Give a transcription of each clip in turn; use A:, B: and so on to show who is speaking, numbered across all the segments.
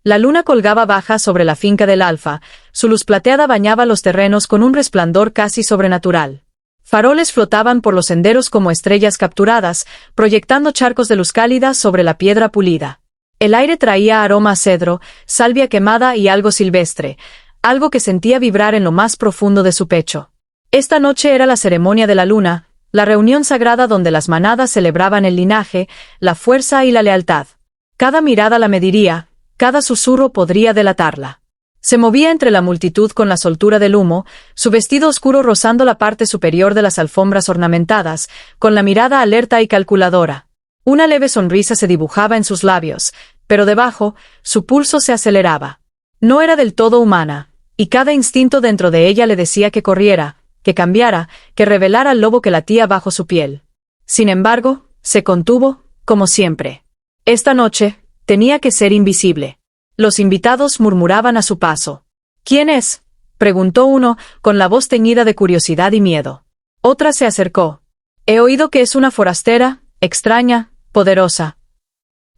A: La luna colgaba baja sobre la finca del Alfa, su luz plateada bañaba los terrenos con un resplandor casi sobrenatural. Faroles flotaban por los senderos como estrellas capturadas, proyectando charcos de luz cálida sobre la piedra pulida. El aire traía aroma a cedro, salvia quemada y algo silvestre, algo que sentía vibrar en lo más profundo de su pecho. Esta noche era la ceremonia de la luna, la reunión sagrada donde las manadas celebraban el linaje, la fuerza y la lealtad. Cada mirada la mediría, cada susurro podría delatarla. Se movía entre la multitud con la soltura del humo, su vestido oscuro rozando la parte superior de las alfombras ornamentadas, con la mirada alerta y calculadora. Una leve sonrisa se dibujaba en sus labios, pero debajo, su pulso se aceleraba. No era del todo humana, y cada instinto dentro de ella le decía que corriera, que cambiara, que revelara al lobo que latía bajo su piel. Sin embargo, se contuvo, como siempre. Esta noche, tenía que ser invisible. Los invitados murmuraban a su paso. «¿Quién es?», preguntó uno, con la voz teñida de curiosidad y miedo. Otra se acercó. «He oído que es una forastera, extraña, poderosa».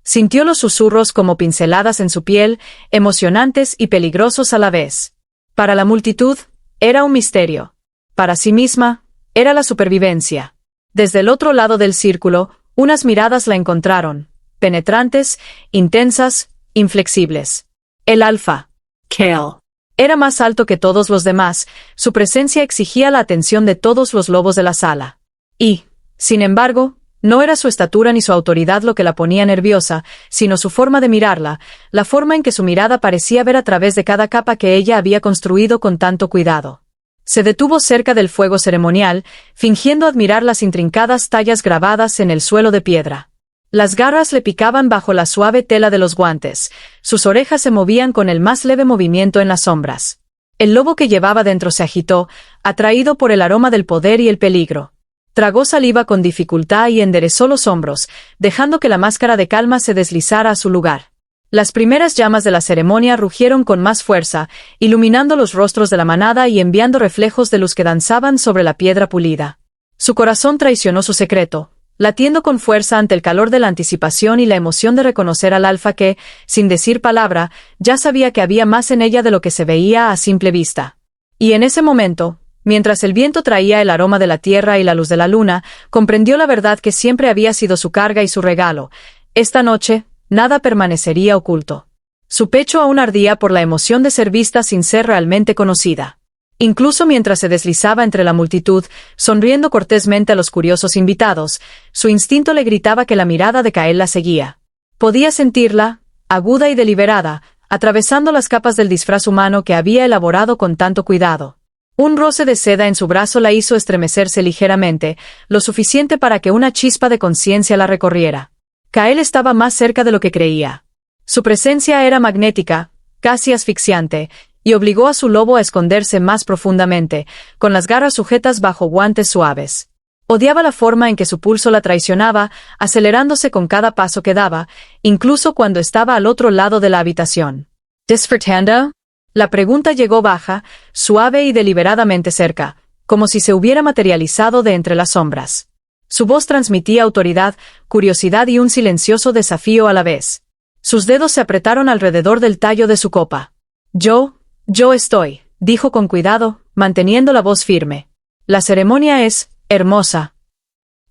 A: Sintió los susurros como pinceladas en su piel, emocionantes y peligrosos a la vez. Para la multitud, era un misterio. Para sí misma, era la supervivencia. Desde el otro lado del círculo, unas miradas la encontraron, penetrantes, intensas, inflexibles. El Alfa, Kale, era más alto que todos los demás, su presencia exigía la atención de todos los lobos de la sala. Y, sin embargo, no era su estatura ni su autoridad lo que la ponía nerviosa, sino su forma de mirarla, la forma en que su mirada parecía ver a través de cada capa que ella había construido con tanto cuidado. Se detuvo cerca del fuego ceremonial, fingiendo admirar las intrincadas tallas grabadas en el suelo de piedra. Las garras le picaban bajo la suave tela de los guantes, sus orejas se movían con el más leve movimiento en las sombras. El lobo que llevaba dentro se agitó, atraído por el aroma del poder y el peligro. Tragó saliva con dificultad y enderezó los hombros, dejando que la máscara de calma se deslizara a su lugar. Las primeras llamas de la ceremonia rugieron con más fuerza, iluminando los rostros de la manada y enviando reflejos de luz que danzaban sobre la piedra pulida. Su corazón traicionó su secreto, latiendo con fuerza ante el calor de la anticipación y la emoción de reconocer al Alfa que, sin decir palabra, ya sabía que había más en ella de lo que se veía a simple vista. Y en ese momento, mientras el viento traía el aroma de la tierra y la luz de la luna, comprendió la verdad que siempre había sido su carga y su regalo. Esta noche, nada permanecería oculto. Su pecho aún ardía por la emoción de ser vista sin ser realmente conocida. Incluso mientras se deslizaba entre la multitud, sonriendo cortésmente a los curiosos invitados, su instinto le gritaba que la mirada de Kael la seguía. Podía sentirla, aguda y deliberada, atravesando las capas del disfraz humano que había elaborado con tanto cuidado. Un roce de seda en su brazo la hizo estremecerse ligeramente, lo suficiente para que una chispa de conciencia la recorriera. Kael estaba más cerca de lo que creía. Su presencia era magnética, casi asfixiante, y obligó a su lobo a esconderse más profundamente, con las garras sujetas bajo guantes suaves. Odiaba la forma en que su pulso la traicionaba, acelerándose con cada paso que daba, incluso cuando estaba al otro lado de la habitación. ¿Despertando? La pregunta llegó baja, suave y deliberadamente cerca, como si se hubiera materializado de entre las sombras. Su voz transmitía autoridad, curiosidad y un silencioso desafío a la vez. Sus dedos se apretaron alrededor del tallo de su copa. Yo estoy, dijo con cuidado, manteniendo la voz firme. La ceremonia es hermosa.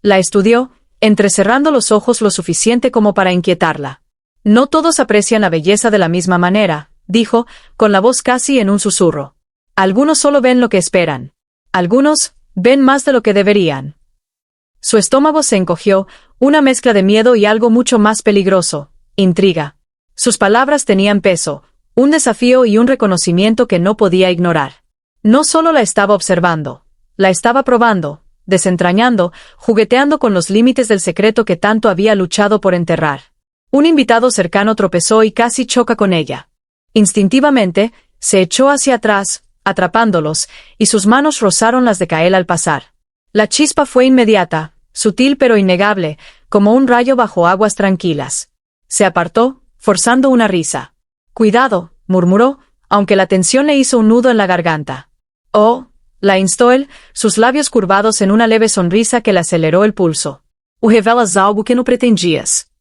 A: La estudió, entrecerrando los ojos lo suficiente como para inquietarla. No todos aprecian la belleza de la misma manera, dijo, con la voz casi en un susurro. Algunos solo ven lo que esperan. Algunos ven más de lo que deberían. Su estómago se encogió, una mezcla de miedo y algo mucho más peligroso, intriga. Sus palabras tenían peso, un desafío y un reconocimiento que no podía ignorar. No solo la estaba observando, la estaba probando, desentrañando, jugueteando con los límites del secreto que tanto había luchado por enterrar. Un invitado cercano tropezó y casi choca con ella. Instintivamente, se echó hacia atrás, atrapándolos, y sus manos rozaron las de Kael al pasar. La chispa fue inmediata, sutil pero innegable, como un rayo bajo aguas tranquilas. Se apartó, forzando una risa. «Cuidado», murmuró, aunque la tensión le hizo un nudo en la garganta. «Oh», la instó él, sus labios curvados en una leve sonrisa que le aceleró el pulso. «O revelas algo que no pretendías».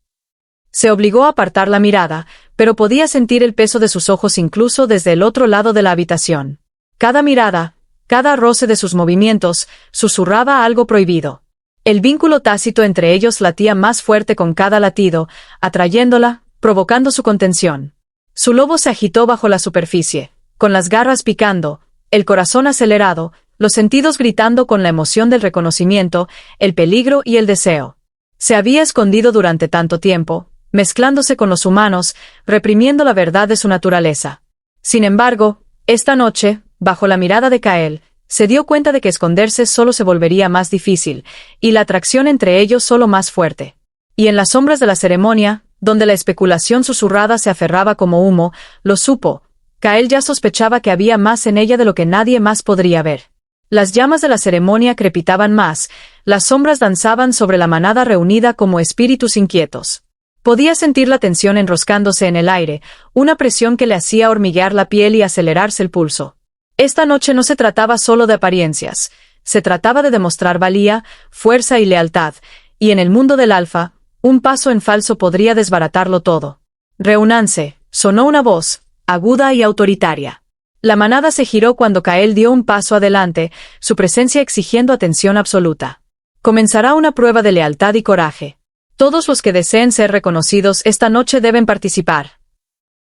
A: Se obligó a apartar la mirada, pero podía sentir el peso de sus ojos incluso desde el otro lado de la habitación. Cada mirada, cada roce de sus movimientos, susurraba algo prohibido. El vínculo tácito entre ellos latía más fuerte con cada latido, atrayéndola, provocando su contención. Su lobo se agitó bajo la superficie, con las garras picando, el corazón acelerado, los sentidos gritando con la emoción del reconocimiento, el peligro y el deseo. Se había escondido durante tanto tiempo, mezclándose con los humanos, reprimiendo la verdad de su naturaleza. Sin embargo, esta noche, bajo la mirada de Kael, se dio cuenta de que esconderse solo se volvería más difícil, y la atracción entre ellos solo más fuerte. Y en las sombras de la ceremonia, donde la especulación susurrada se aferraba como humo, lo supo. Kael ya sospechaba que había más en ella de lo que nadie más podría ver. Las llamas de la ceremonia crepitaban más, las sombras danzaban sobre la manada reunida como espíritus inquietos. Podía sentir la tensión enroscándose en el aire, una presión que le hacía hormiguear la piel y acelerarse el pulso. Esta noche no se trataba solo de apariencias, se trataba de demostrar valía, fuerza y lealtad, y en el mundo del alfa, un paso en falso podría desbaratarlo todo. «Reúnanse», sonó una voz, aguda y autoritaria. La manada se giró cuando Kael dio un paso adelante, su presencia exigiendo atención absoluta. Comenzará una prueba de lealtad y coraje. Todos los que deseen ser reconocidos esta noche deben participar.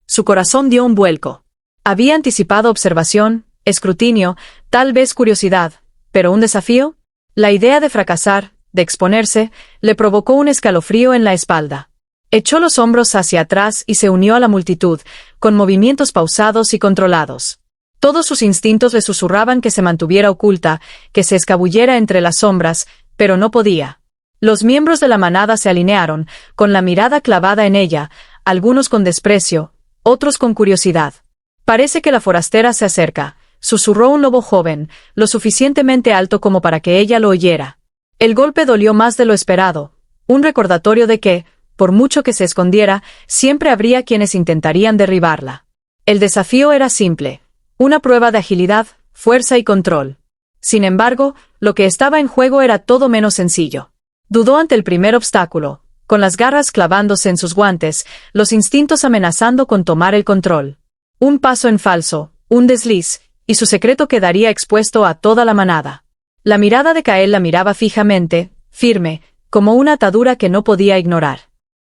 A: Su corazón dio un vuelco. Había anticipado observación, escrutinio, tal vez curiosidad, pero ¿un desafío? La idea de fracasar, de exponerse, le provocó un escalofrío en la espalda. Echó los hombros hacia atrás y se unió a la multitud, con movimientos pausados y controlados. Todos sus instintos le susurraban que se mantuviera oculta, que se escabullera entre las sombras, pero no podía. Los miembros de la manada se alinearon, con la mirada clavada en ella, algunos con desprecio, otros con curiosidad. «Parece que la forastera se acerca», susurró un lobo joven, lo suficientemente alto como para que ella lo oyera. El golpe dolió más de lo esperado, un recordatorio de que, por mucho que se escondiera, siempre habría quienes intentarían derribarla. El desafío era simple, una prueba de agilidad, fuerza y control. Sin embargo, lo que estaba en juego era todo menos sencillo. Dudó ante el primer obstáculo, con las garras clavándose en sus guantes, los instintos amenazando con tomar el control. Un paso en falso, un desliz, y su secreto quedaría expuesto a toda la manada. La mirada de Kael la miraba fijamente, firme, como una atadura que no podía ignorar.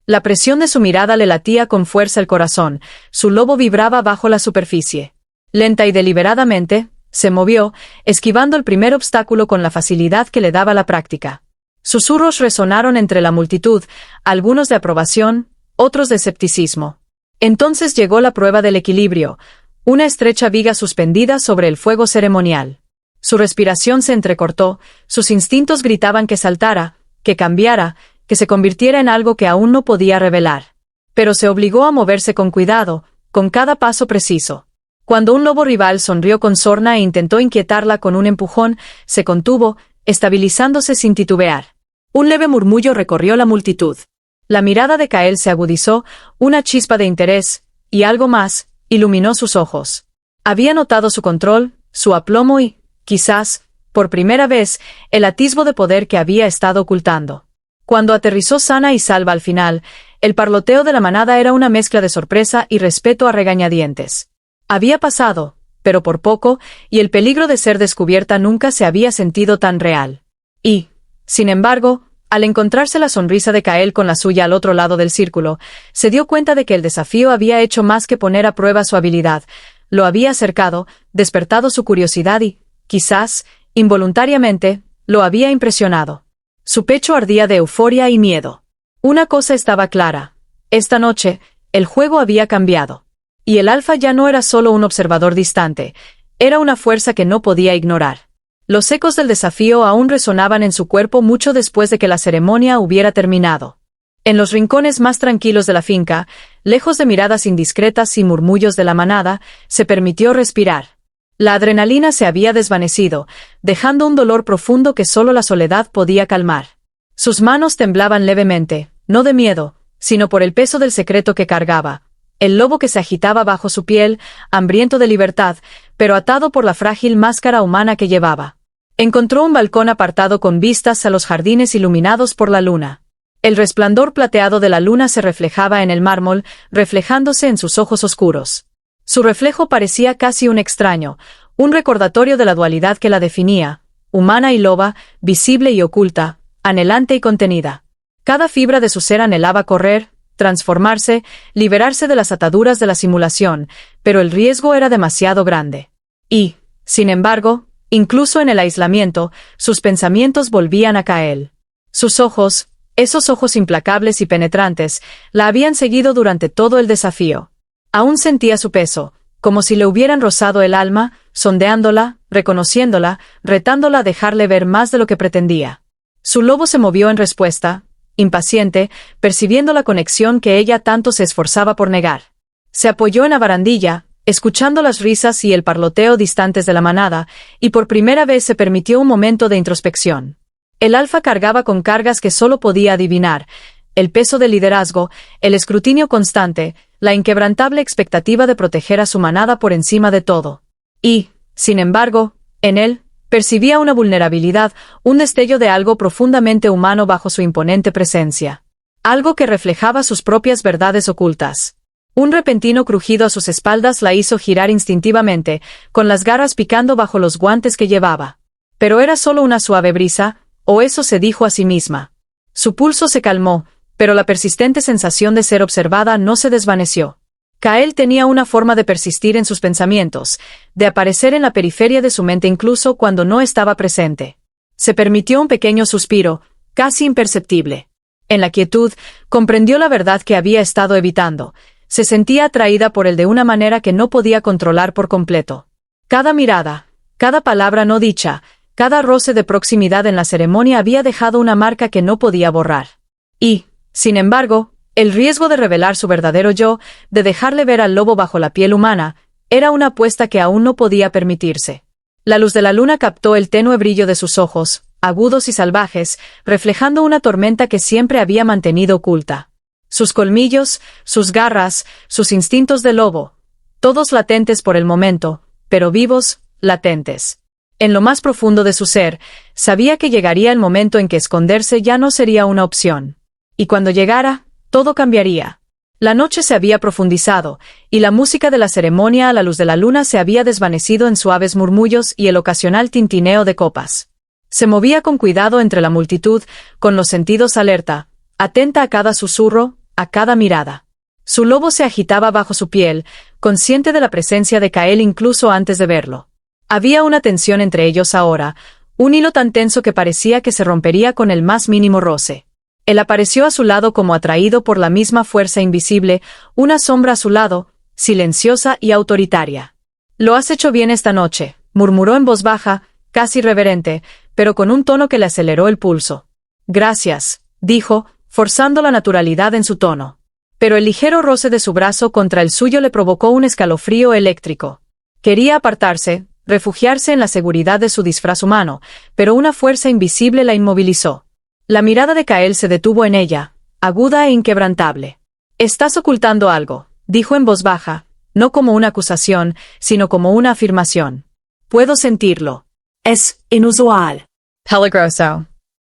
A: La presión de su mirada le latía con fuerza el corazón, su lobo vibraba bajo la superficie. Lenta y deliberadamente, se movió, esquivando el primer obstáculo con la facilidad que le daba la práctica. Susurros resonaron entre la multitud, algunos de aprobación, otros de escepticismo. Entonces llegó la prueba del equilibrio, una estrecha viga suspendida sobre el fuego ceremonial. Su respiración se entrecortó, sus instintos gritaban que saltara, que cambiara, que se convirtiera en algo que aún no podía revelar. Pero se obligó a moverse con cuidado, con cada paso preciso. Cuando un lobo rival sonrió con sorna e intentó inquietarla con un empujón, se contuvo, estabilizándose sin titubear. Un leve murmullo recorrió la multitud. La mirada de Kael se agudizó, una chispa de interés, y algo más, iluminó sus ojos. Había notado su control, su aplomo y, quizás, por primera vez, el atisbo de poder que había estado ocultando. Cuando aterrizó sana y salva al final, el parloteo de la manada era una mezcla de sorpresa y respeto a regañadientes. Había pasado, pero por poco, y el peligro de ser descubierta nunca se había sentido tan real. Y, sin embargo, al encontrarse la sonrisa de Kael con la suya al otro lado del círculo, se dio cuenta de que el desafío había hecho más que poner a prueba su habilidad, lo había acercado, despertado su curiosidad y, quizás, involuntariamente, lo había impresionado. Su pecho ardía de euforia y miedo. Una cosa estaba clara. Esta noche, el juego había cambiado. Y el alfa ya no era solo un observador distante, era una fuerza que no podía ignorar. Los ecos del desafío aún resonaban en su cuerpo mucho después de que la ceremonia hubiera terminado. En los rincones más tranquilos de la finca, lejos de miradas indiscretas y murmullos de la manada, se permitió respirar. La adrenalina se había desvanecido, dejando un dolor profundo que solo la soledad podía calmar. Sus manos temblaban levemente, no de miedo, sino por el peso del secreto que cargaba. El lobo que se agitaba bajo su piel, hambriento de libertad, pero atado por la frágil máscara humana que llevaba. Encontró un balcón apartado con vistas a los jardines iluminados por la luna. El resplandor plateado de la luna se reflejaba en el mármol, reflejándose en sus ojos oscuros. Su reflejo parecía casi un extraño, un recordatorio de la dualidad que la definía, humana y loba, visible y oculta, anhelante y contenida. Cada fibra de su ser anhelaba correr, transformarse, liberarse de las ataduras de la simulación, pero el riesgo era demasiado grande. Y, sin embargo, incluso en el aislamiento, sus pensamientos volvían a Kael. Sus ojos, esos ojos implacables y penetrantes, la habían seguido durante todo el desafío. Aún sentía su peso, como si le hubieran rozado el alma, sondeándola, reconociéndola, retándola a dejarle ver más de lo que pretendía. Su lobo se movió en respuesta, impaciente, percibiendo la conexión que ella tanto se esforzaba por negar. Se apoyó en la barandilla, escuchando las risas y el parloteo distantes de la manada, y por primera vez se permitió un momento de introspección. El alfa cargaba con cargas que solo podía adivinar, el peso del liderazgo, el escrutinio constante, la inquebrantable expectativa de proteger a su manada por encima de todo. Y, sin embargo, en él, percibía una vulnerabilidad, un destello de algo profundamente humano bajo su imponente presencia. Algo que reflejaba sus propias verdades ocultas. Un repentino crujido a sus espaldas la hizo girar instintivamente, con las garras picando bajo los guantes que llevaba. Pero era solo una suave brisa, o eso se dijo a sí misma. Su pulso se calmó, pero la persistente sensación de ser observada no se desvaneció. Kael tenía una forma de persistir en sus pensamientos, de aparecer en la periferia de su mente incluso cuando no estaba presente. Se permitió un pequeño suspiro, casi imperceptible. En la quietud, comprendió la verdad que había estado evitando. Se sentía atraída por él de una manera que no podía controlar por completo. Cada mirada, cada palabra no dicha, cada roce de proximidad en la ceremonia había dejado una marca que no podía borrar. Y, sin embargo, el riesgo de revelar su verdadero yo, de dejarle ver al lobo bajo la piel humana, era una apuesta que aún no podía permitirse. La luz de la luna captó el tenue brillo de sus ojos, agudos y salvajes, reflejando una tormenta que siempre había mantenido oculta. Sus colmillos, sus garras, sus instintos de lobo, todos latentes por el momento, pero vivos, latentes. En lo más profundo de su ser, sabía que llegaría el momento en que esconderse ya no sería una opción. Y cuando llegara, todo cambiaría. La noche se había profundizado, y la música de la ceremonia a la luz de la luna se había desvanecido en suaves murmullos y el ocasional tintineo de copas. Se movía con cuidado entre la multitud, con los sentidos alerta, atenta a cada susurro, a cada mirada. Su lobo se agitaba bajo su piel, consciente de la presencia de Kael incluso antes de verlo. Había una tensión entre ellos ahora, un hilo tan tenso que parecía que se rompería con el más mínimo roce. Él apareció a su lado como atraído por la misma fuerza invisible, una sombra a su lado, silenciosa y autoritaria. «Lo has hecho bien esta noche», murmuró en voz baja, casi reverente, pero con un tono que le aceleró el pulso. «Gracias», dijo, forzando la naturalidad en su tono. Pero el ligero roce de su brazo contra el suyo le provocó un escalofrío eléctrico. Quería apartarse, refugiarse en la seguridad de su disfraz humano, pero una fuerza invisible la inmovilizó. La mirada de Kael se detuvo en ella, aguda e inquebrantable. «Estás ocultando algo», dijo en voz baja, no como una acusación, sino como una afirmación. «Puedo sentirlo. Es inusual». «Peligroso».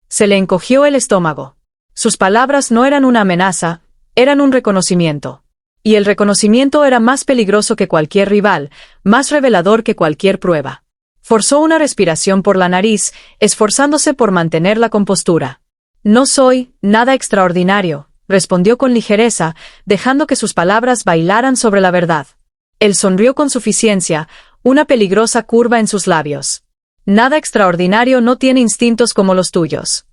A: Se le encogió el estómago. Sus palabras no eran una amenaza, eran un reconocimiento. Y el reconocimiento era más peligroso que cualquier rival, más revelador que cualquier prueba. Forzó una respiración por la nariz, esforzándose por mantener la compostura. «No soy nada extraordinario», respondió con ligereza, dejando que sus palabras bailaran sobre la verdad. Él sonrió con suficiencia, una peligrosa curva en sus labios. «Nada extraordinario no tiene instintos como los tuyos».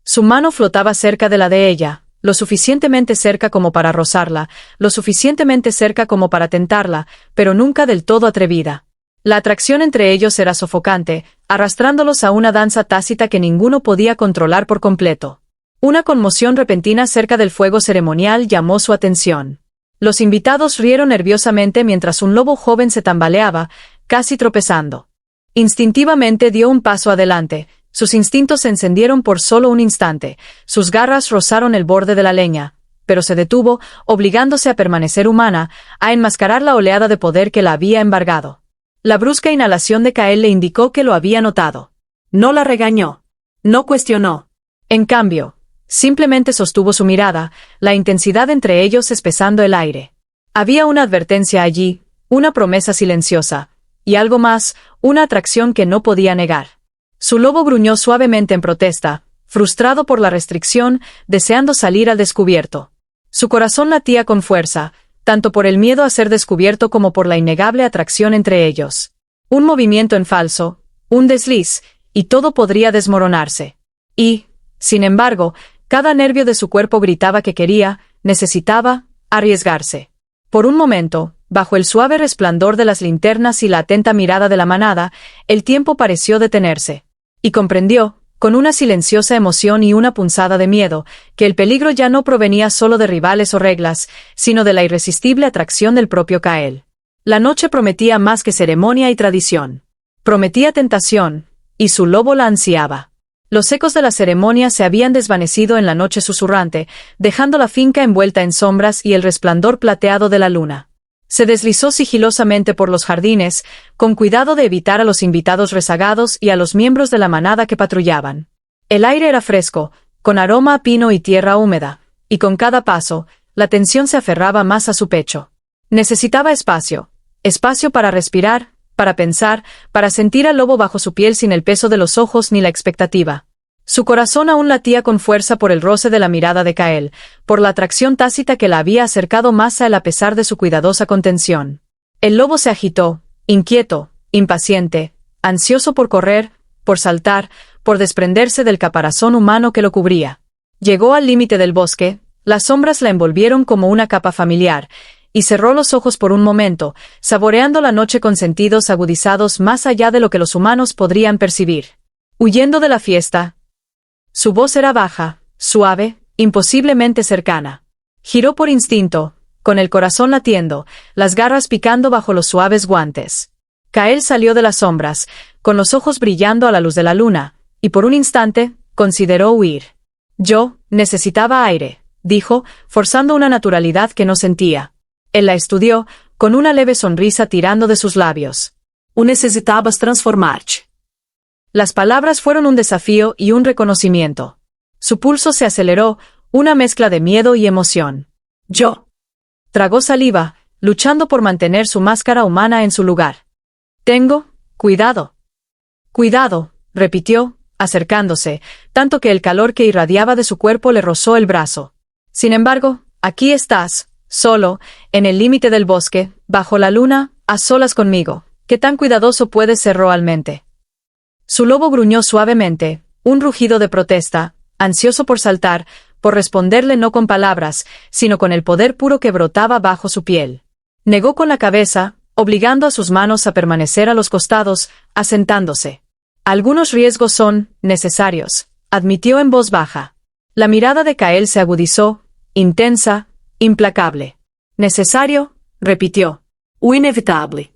A: Su mano flotaba cerca de la de ella, lo suficientemente cerca como para rozarla, lo suficientemente cerca como para tentarla, pero nunca del todo atrevida. La atracción entre ellos era sofocante, arrastrándolos a una danza tácita que ninguno podía controlar por completo. Una conmoción repentina cerca del fuego ceremonial llamó su atención. Los invitados rieron nerviosamente mientras un lobo joven se tambaleaba, casi tropezando. Instintivamente dio un paso adelante. Sus instintos se encendieron por solo un instante, sus garras rozaron el borde de la leña, pero se detuvo, obligándose a permanecer humana, a enmascarar la oleada de poder que la había embargado. La brusca inhalación de Kael le indicó que lo había notado. No la regañó. No cuestionó. En cambio, Simplemente sostuvo su mirada, la intensidad entre ellos espesando el aire. Había una advertencia allí, una promesa silenciosa, y algo más, una atracción que no podía negar. Su lobo gruñó suavemente en protesta, frustrado por la restricción, deseando salir al descubierto. Su corazón latía con fuerza, tanto por el miedo a ser descubierto como por la innegable atracción entre ellos. Un movimiento en falso, un desliz, y todo podría desmoronarse. Y, sin embargo, cada nervio de su cuerpo gritaba que quería, necesitaba, arriesgarse. Por un momento, bajo el suave resplandor de las linternas y la atenta mirada de la manada, el tiempo pareció detenerse. Y comprendió, con una silenciosa emoción y una punzada de miedo, que el peligro ya no provenía solo de rivales o reglas, sino de la irresistible atracción del propio Kael. La noche prometía más que ceremonia y tradición. Prometía tentación, y su lobo la ansiaba. Los ecos de la ceremonia se habían desvanecido en la noche susurrante, dejando la finca envuelta en sombras y el resplandor plateado de la luna. Se deslizó sigilosamente por los jardines, con cuidado de evitar a los invitados rezagados y a los miembros de la manada que patrullaban. El aire era fresco, con aroma a pino y tierra húmeda, y con cada paso, la tensión se aferraba más a su pecho. Necesitaba espacio para respirar, para pensar, para sentir al lobo bajo su piel sin el peso de los ojos ni la expectativa. Su corazón aún latía con fuerza por el roce de la mirada de Kael, por la atracción tácita que la había acercado más a él a pesar de su cuidadosa contención. El lobo se agitó, inquieto, impaciente, ansioso por correr, por saltar, por desprenderse del caparazón humano que lo cubría. Llegó al límite del bosque, las sombras la envolvieron como una capa familiar, y cerró los ojos por un momento, saboreando la noche con sentidos agudizados más allá de lo que los humanos podrían percibir. Huyendo de la fiesta. Su voz era baja, suave, imposiblemente cercana. Giró por instinto, con el corazón latiendo, las garras picando bajo los suaves guantes. Kael salió de las sombras, con los ojos brillando a la luz de la luna, y por un instante, consideró huir. Yo necesitaba aire, dijo, forzando una naturalidad que no sentía. Él la estudió, con una leve sonrisa tirando de sus labios.
B: Necesitabas transformarte.
A: Las palabras fueron un desafío y un reconocimiento. Su pulso se aceleró, una mezcla de miedo y emoción.
B: Yo.
A: Tragó saliva, luchando por mantener su máscara humana en su lugar. Tengo, cuidado. Cuidado, repitió, acercándose, tanto que el calor que irradiaba de su cuerpo le rozó el brazo. Sin embargo, aquí estás, solo, en el límite del bosque, bajo la luna, a solas conmigo. ¿Qué tan cuidadoso puedes ser realmente? Su lobo gruñó suavemente, un rugido de protesta, ansioso por saltar, por responderle no con palabras, sino con el poder puro que brotaba bajo su piel. Negó con la cabeza, obligando a sus manos a permanecer a los costados, asentándose. Algunos riesgos son necesarios, admitió en voz baja. La mirada de Kael se agudizó, intensa, implacable. ¿Necesario? Repitió.
B: O inevitable.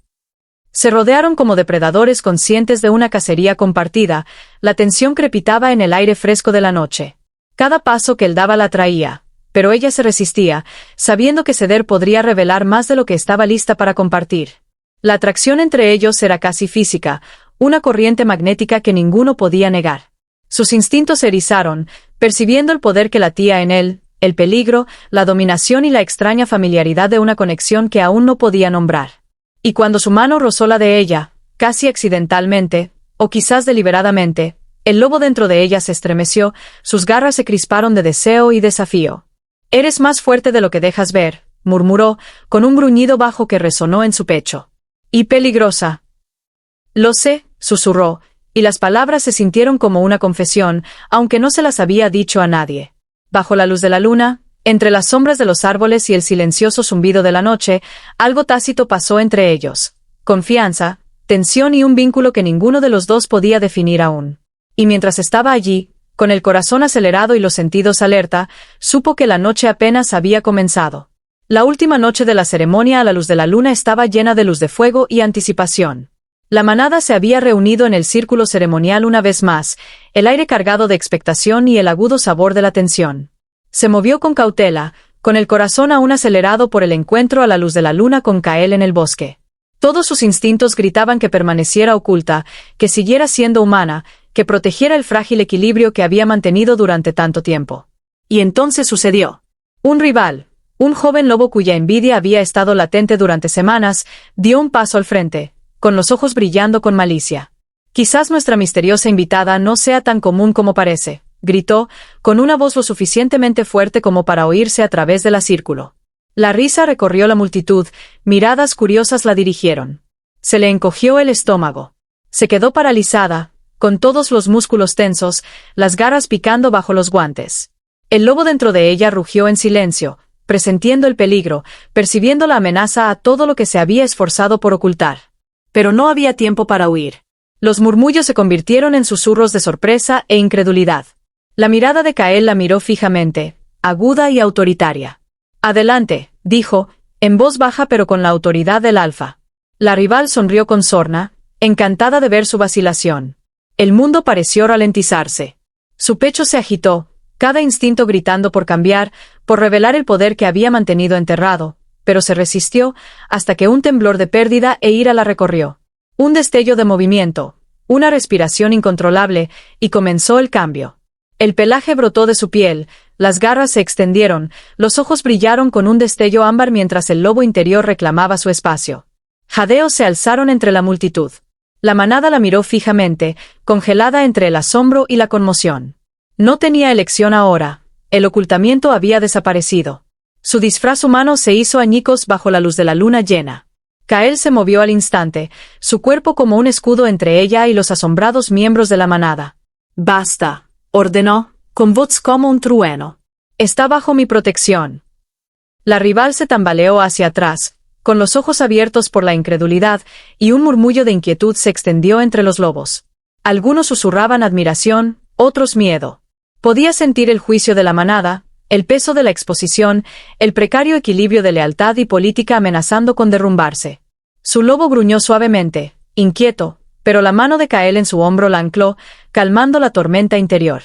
A: Se rodearon como depredadores conscientes de una cacería compartida, la tensión crepitaba en el aire fresco de la noche. Cada paso que él daba la atraía, pero ella se resistía, sabiendo que ceder podría revelar más de lo que estaba lista para compartir. La atracción entre ellos era casi física, una corriente magnética que ninguno podía negar. Sus instintos se erizaron, percibiendo el poder que latía en él, el peligro, la dominación y la extraña familiaridad de una conexión que aún no podía nombrar. Y cuando su mano rozó la de ella, casi accidentalmente, o quizás deliberadamente, el lobo dentro de ella se estremeció, sus garras se crisparon de deseo y desafío. «Eres más fuerte de lo que dejas ver», murmuró, con un gruñido bajo que resonó en su pecho. «Y peligrosa». «Lo sé», susurró, y las palabras se sintieron como una confesión, aunque no se las había dicho a nadie. Bajo la luz de la luna, entre las sombras de los árboles y el silencioso zumbido de la noche, algo tácito pasó entre ellos. Confianza, tensión y un vínculo que ninguno de los dos podía definir aún. Y mientras estaba allí, con el corazón acelerado y los sentidos alerta, supo que la noche apenas había comenzado. La última noche de la ceremonia a la luz de la luna estaba llena de luz de fuego y anticipación. La manada se había reunido en el círculo ceremonial una vez más, el aire cargado de expectación y el agudo sabor de la tensión. Se movió con cautela, con el corazón aún acelerado por el encuentro a la luz de la luna con Kael en el bosque. Todos sus instintos gritaban que permaneciera oculta, que siguiera siendo humana, que protegiera el frágil equilibrio que había mantenido durante tanto tiempo.
B: Y entonces sucedió.
A: Un rival, un joven lobo cuya envidia había estado latente durante semanas, dio un paso al frente, con los ojos brillando con malicia. «Quizás nuestra misteriosa invitada no sea tan común como parece», gritó, con una voz lo suficientemente fuerte como para oírse a través de la círculo. La risa recorrió la multitud, miradas curiosas la dirigieron. Se le encogió el estómago. Se quedó paralizada, con todos los músculos tensos, las garras picando bajo los guantes. El lobo dentro de ella rugió en silencio, presintiendo el peligro, percibiendo la amenaza a todo lo que se había esforzado por ocultar.
B: Pero no había tiempo para huir.
A: Los murmullos se convirtieron en susurros de sorpresa e incredulidad. La mirada de Kael la miró fijamente, aguda y autoritaria. «Adelante», dijo, en voz baja pero con la autoridad del alfa. La rival sonrió con sorna, encantada de ver su vacilación. El mundo pareció ralentizarse. Su pecho se agitó, cada instinto gritando por cambiar, por revelar el poder que había mantenido enterrado, pero se resistió, hasta que un temblor de pérdida e ira la recorrió. Un destello de movimiento, una respiración incontrolable, y comenzó el cambio. El pelaje brotó de su piel, las garras se extendieron, los ojos brillaron con un destello ámbar mientras el lobo interior reclamaba su espacio. Jadeos se alzaron entre la multitud. La manada la miró fijamente, congelada entre el asombro y la conmoción. No tenía elección ahora, el ocultamiento había desaparecido. Su disfraz humano se hizo añicos bajo la luz de la luna llena. Kael se movió al instante, su cuerpo como un escudo entre ella y los asombrados miembros de la manada.
B: «Basta», ordenó, con voz como un trueno.
A: «Está bajo mi protección». La rival se tambaleó hacia atrás, con los ojos abiertos por la incredulidad, y un murmullo de inquietud se extendió entre los lobos. Algunos susurraban admiración, otros miedo. Podía sentir el juicio de la manada, el peso de la exposición, el precario equilibrio de lealtad y política amenazando con derrumbarse. Su lobo gruñó suavemente, inquieto, pero la mano de Kael en su hombro la ancló, calmando la tormenta interior.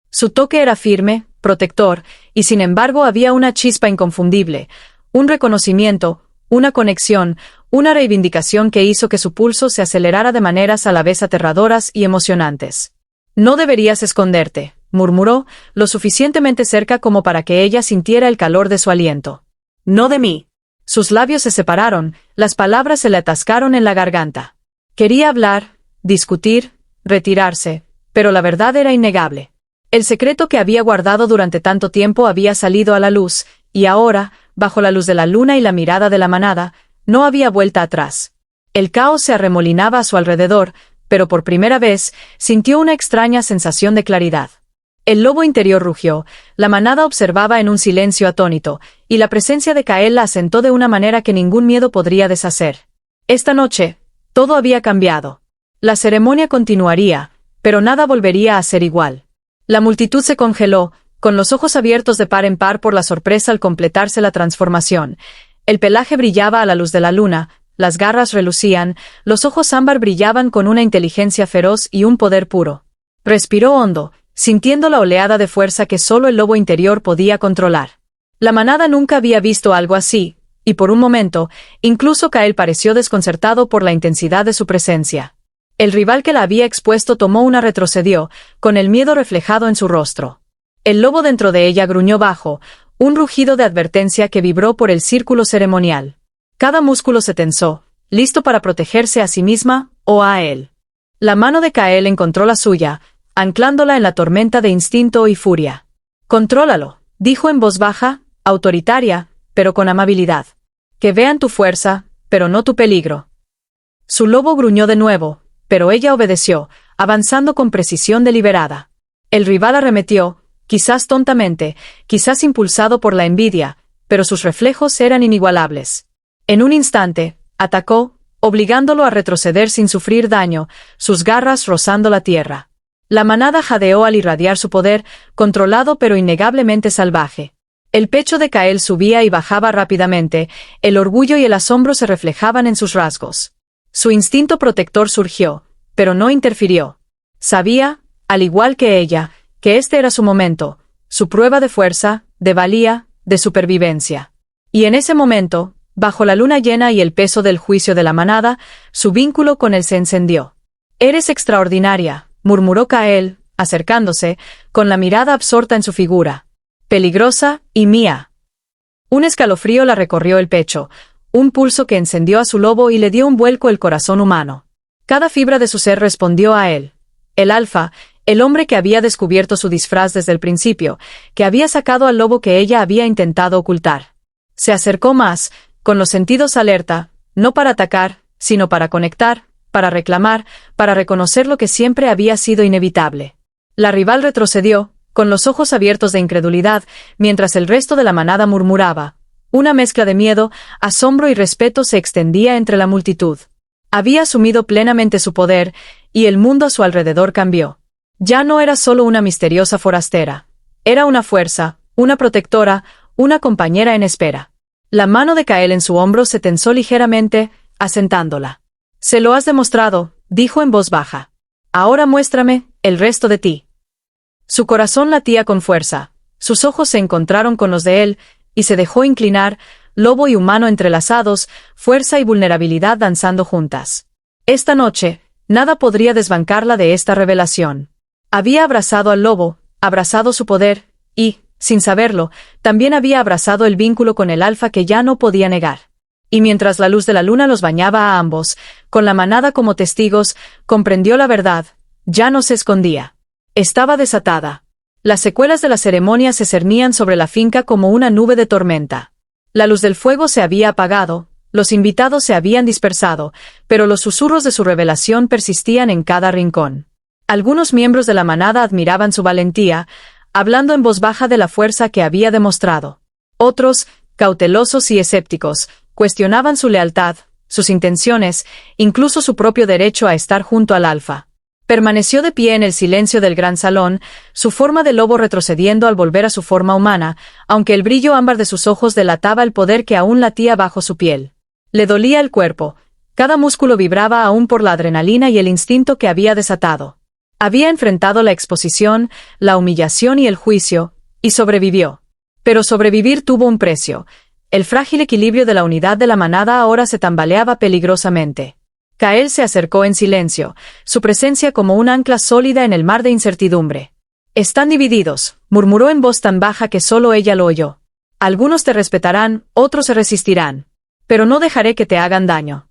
A: Su toque era firme, protector, y sin embargo había una chispa inconfundible, un reconocimiento, una conexión, una reivindicación que hizo que su pulso se acelerara de maneras a la vez aterradoras y emocionantes. «No deberías esconderte», murmuró, lo suficientemente cerca como para que ella sintiera el calor de su aliento.
B: «No de mí».
A: Sus labios se separaron, las palabras se le atascaron en la garganta. Quería hablar, discutir, retirarse, pero la verdad era innegable. El secreto que había guardado durante tanto tiempo había salido a la luz, y ahora, bajo la luz de la luna y la mirada de la manada, no había vuelta atrás. El caos se arremolinaba a su alrededor, pero por primera vez sintió una extraña sensación de claridad. El lobo interior rugió, la manada observaba en un silencio atónito, y la presencia de Kael la asentó de una manera que ningún miedo podría deshacer. Esta noche, todo había cambiado. La ceremonia continuaría, pero nada volvería a ser igual. La multitud se congeló, con los ojos abiertos de par en par por la sorpresa al completarse la transformación. El pelaje brillaba a la luz de la luna, las garras relucían, los ojos ámbar brillaban con una inteligencia feroz y un poder puro. Respiró hondo, sintiendo la oleada de fuerza que solo el lobo interior podía controlar. La manada nunca había visto algo así, y por un momento, incluso Kael pareció desconcertado por la intensidad de su presencia. El rival que la había expuesto tomó una retrocedió, con el miedo reflejado en su rostro. El lobo dentro de ella gruñó bajo, un rugido de advertencia que vibró por el círculo ceremonial. Cada músculo se tensó, listo para protegerse a sí misma o a él. La mano de Kael encontró la suya, anclándola en la tormenta de instinto y furia. «Contrólalo», dijo en voz baja, autoritaria, pero con amabilidad. «Que vean tu fuerza, pero no tu peligro». Su lobo gruñó de nuevo, pero ella obedeció, avanzando con precisión deliberada. El rival arremetió, quizás tontamente, quizás impulsado por la envidia, pero sus reflejos eran inigualables. En un instante, atacó, obligándolo a retroceder sin sufrir daño, sus garras rozando la tierra. La manada jadeó al irradiar su poder, controlado pero innegablemente salvaje. El pecho de Kael subía y bajaba rápidamente, el orgullo y el asombro se reflejaban en sus rasgos. Su instinto protector surgió, pero no interfirió. Sabía, al igual que ella, que este era su momento, su prueba de fuerza, de valía, de supervivencia. Y en ese momento, bajo la luna llena y el peso del juicio de la manada, su vínculo con él se encendió. «Eres extraordinaria», murmuró Kael, acercándose, con la mirada absorta en su figura. peligrosa y mía. Un escalofrío la recorrió el pecho, un pulso que encendió a su lobo y le dio un vuelco el corazón humano. Cada fibra de su ser respondió a él. El alfa, el hombre que había descubierto su disfraz desde el principio, que había sacado al lobo que ella había intentado ocultar. Se acercó más, con los sentidos alerta, no para atacar, sino para conectar, para reclamar, para reconocer lo que siempre había sido inevitable. La rival retrocedió, con los ojos abiertos de incredulidad, mientras el resto de la manada murmuraba. Una mezcla de miedo, asombro y respeto se extendía entre la multitud. Había asumido plenamente su poder, y el mundo a su alrededor cambió. Ya no era solo una misteriosa forastera. Era una fuerza, una protectora, una compañera en espera. La mano de Kael en su hombro se tensó ligeramente, asentándola. «Se lo has demostrado», dijo en voz baja. «Ahora muéstrame el resto de ti». Su corazón latía con fuerza, sus ojos se encontraron con los de él, y se dejó inclinar, lobo y humano entrelazados, fuerza y vulnerabilidad danzando juntas. Esta noche, nada podría desbancarla de esta revelación. Había abrazado al lobo, abrazado su poder, y, sin saberlo, también había abrazado el vínculo con el alfa que ya no podía negar. Y mientras la luz de la luna los bañaba a ambos, con la manada como testigos, comprendió la verdad, ya no se escondía. Estaba desatada. Las secuelas de la ceremonia se cernían sobre la finca como una nube de tormenta. La luz del fuego se había apagado, los invitados se habían dispersado, pero los susurros de su revelación persistían en cada rincón. Algunos miembros de la manada admiraban su valentía, hablando en voz baja de la fuerza que había demostrado. Otros, cautelosos y escépticos, cuestionaban su lealtad, sus intenciones, incluso su propio derecho a estar junto al alfa. Permaneció de pie en el silencio del gran salón, su forma de lobo retrocediendo al volver a su forma humana, aunque el brillo ámbar de sus ojos delataba el poder que aún latía bajo su piel. Le dolía el cuerpo, cada músculo vibraba aún por la adrenalina y el instinto que había desatado. Había enfrentado la exposición, la humillación y el juicio, y sobrevivió. Pero sobrevivir tuvo un precio. El frágil equilibrio de la unidad de la manada ahora se tambaleaba peligrosamente. Kael se acercó en silencio, su presencia como un ancla sólida en el mar de incertidumbre. «Están divididos», murmuró en voz tan baja que solo ella lo oyó. «Algunos te respetarán, otros se resistirán. Pero no dejaré que te hagan daño».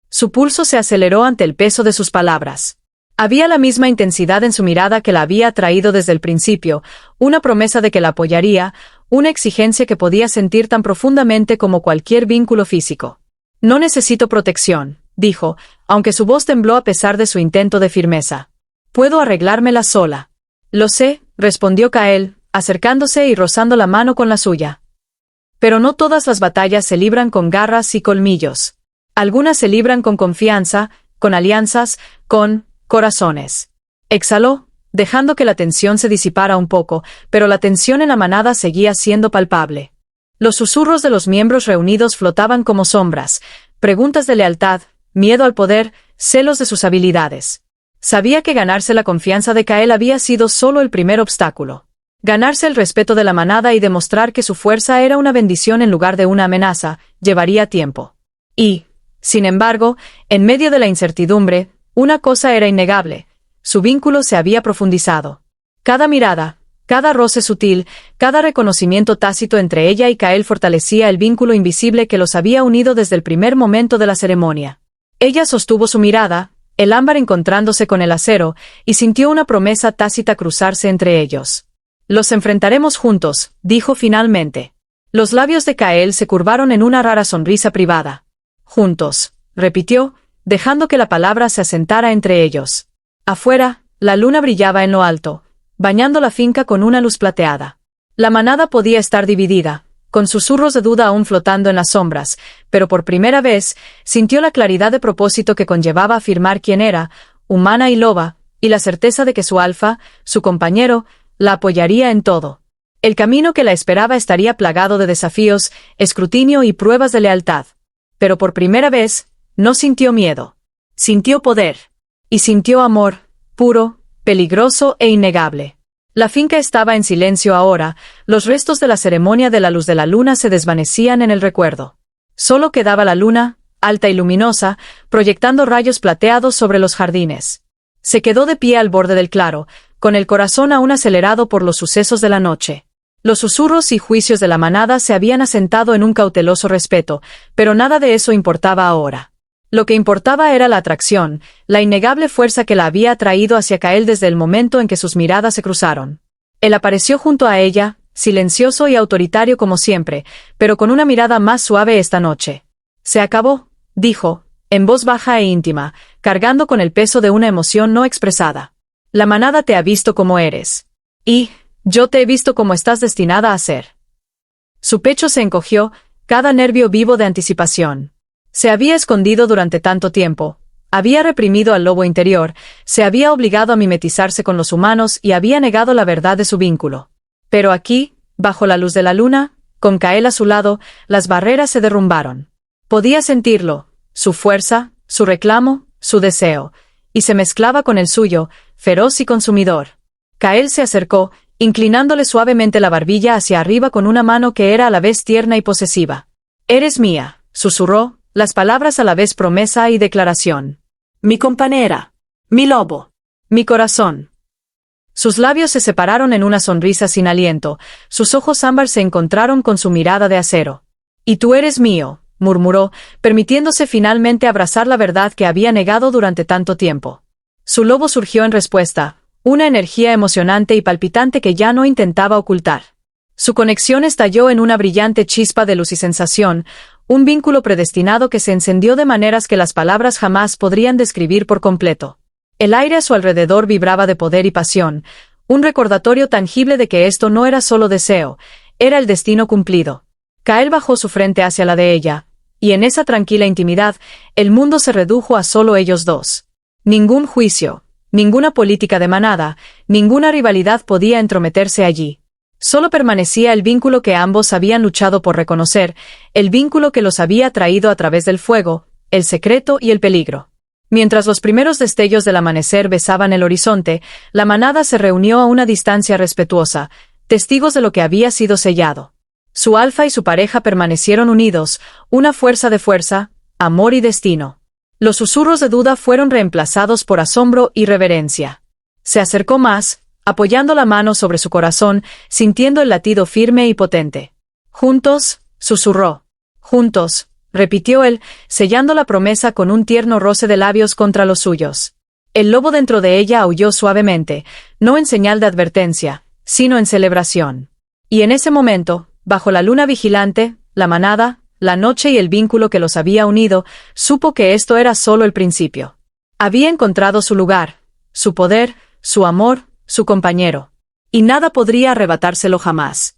A: Su pulso se aceleró ante el peso de sus palabras. Había la misma intensidad en su mirada que la había atraído desde el principio, una promesa de que la apoyaría, una exigencia que podía sentir tan profundamente como cualquier vínculo físico. «No necesito protección», dijo, aunque su voz tembló a pesar de su intento de firmeza. «Puedo arreglármela sola». «Lo sé», respondió Kael, acercándose y rozando la mano con la suya. «Pero no todas las batallas se libran con garras y colmillos. Algunas se libran con confianza, con alianzas, con corazones». Exhaló, dejando que la tensión se disipara un poco, pero la tensión en la manada seguía siendo palpable. Los susurros de los miembros reunidos flotaban como sombras, preguntas de lealtad, miedo al poder, celos de sus habilidades. Sabía que ganarse la confianza de Kael había sido solo el primer obstáculo. Ganarse el respeto de la manada y demostrar que su fuerza era una bendición en lugar de una amenaza, llevaría tiempo. Y, sin embargo, en medio de la incertidumbre, una cosa era innegable: su vínculo se había profundizado. Cada mirada, cada roce sutil, cada reconocimiento tácito entre ella y Kael fortalecía el vínculo invisible que los había unido desde el primer momento de la ceremonia. Ella sostuvo su mirada, el ámbar encontrándose con el acero, y sintió una promesa tácita cruzarse entre ellos. «Los enfrentaremos juntos», dijo finalmente. Los labios de Kael se curvaron en una rara sonrisa privada. «Juntos», repitió, dejando que la palabra se asentara entre ellos. Afuera, la luna brillaba en lo alto, bañando la finca con una luz plateada. La manada podía estar dividida, con susurros de duda aún flotando en las sombras, pero por primera vez sintió la claridad de propósito que conllevaba afirmar quién era, humana y loba, y la certeza de que su alfa, su compañero, la apoyaría en todo. El camino que la esperaba estaría plagado de desafíos, escrutinio y pruebas de lealtad. Pero por primera vez, no sintió miedo. Sintió poder. Y sintió amor, puro, peligroso e innegable. La finca estaba en silencio ahora, los restos de la ceremonia de la luz de la luna se desvanecían en el recuerdo. Solo quedaba la luna, alta y luminosa, proyectando rayos plateados sobre los jardines. Se quedó de pie al borde del claro, con el corazón aún acelerado por los sucesos de la noche. Los susurros y juicios de la manada se habían asentado en un cauteloso respeto, pero nada de eso importaba ahora. Lo que importaba era la atracción, la innegable fuerza que la había atraído hacia Kael desde el momento en que sus miradas se cruzaron. Él apareció junto a ella, silencioso y autoritario como siempre, pero con una mirada más suave esta noche. «Se acabó», dijo, en voz baja e íntima, cargando con el peso de una emoción no expresada. «La manada te ha visto como eres. Y yo te he visto como estás destinada a ser». Su pecho se encogió, cada nervio vivo de anticipación. Se había escondido durante tanto tiempo, había reprimido al lobo interior, se había obligado a mimetizarse con los humanos y había negado la verdad de su vínculo. Pero aquí, bajo la luz de la luna, con Kael a su lado, las barreras se derrumbaron. Podía sentirlo, su fuerza, su reclamo, su deseo, y se mezclaba con el suyo, feroz y consumidor. Kael se acercó, inclinándole suavemente la barbilla hacia arriba con una mano que era a la vez tierna y posesiva. «Eres mía», susurró, las palabras a la vez promesa y declaración. «Mi compañera. Mi lobo. Mi corazón». Sus labios se separaron en una sonrisa sin aliento, sus ojos ámbar se encontraron con su mirada de acero. «Y tú eres mío», murmuró, permitiéndose finalmente abrazar la verdad que había negado durante tanto tiempo. Su lobo surgió en respuesta, una energía emocionante y palpitante que ya no intentaba ocultar. Su conexión estalló en una brillante chispa de luz y sensación, un vínculo predestinado que se encendió de maneras que las palabras jamás podrían describir por completo. El aire a su alrededor vibraba de poder y pasión, un recordatorio tangible de que esto no era solo deseo, era el destino cumplido. Kael bajó su frente hacia la de ella, y en esa tranquila intimidad, el mundo se redujo a solo ellos dos. Ningún juicio, ninguna política de manada, ninguna rivalidad podía entrometerse allí. Solo permanecía el vínculo que ambos habían luchado por reconocer, el vínculo que los había traído a través del fuego, el secreto y el peligro. Mientras los primeros destellos del amanecer besaban el horizonte, la manada se reunió a una distancia respetuosa, testigos de lo que había sido sellado. Su alfa y su pareja permanecieron unidos, una fuerza de fuerza, amor y destino. Los susurros de duda fueron reemplazados por asombro y reverencia. Se acercó más, apoyando la mano sobre su corazón, sintiendo el latido firme y potente. «Juntos», susurró. «Juntos», repitió él, sellando la promesa con un tierno roce de labios contra los suyos. El lobo dentro de ella aulló suavemente, no en señal de advertencia, sino en celebración. Y en ese momento, bajo la luna vigilante, la manada, la noche y el vínculo que los había unido, supo que esto era solo el principio. Había encontrado su lugar, su poder, su amor, su compañero. Y nada podría arrebatárselo jamás.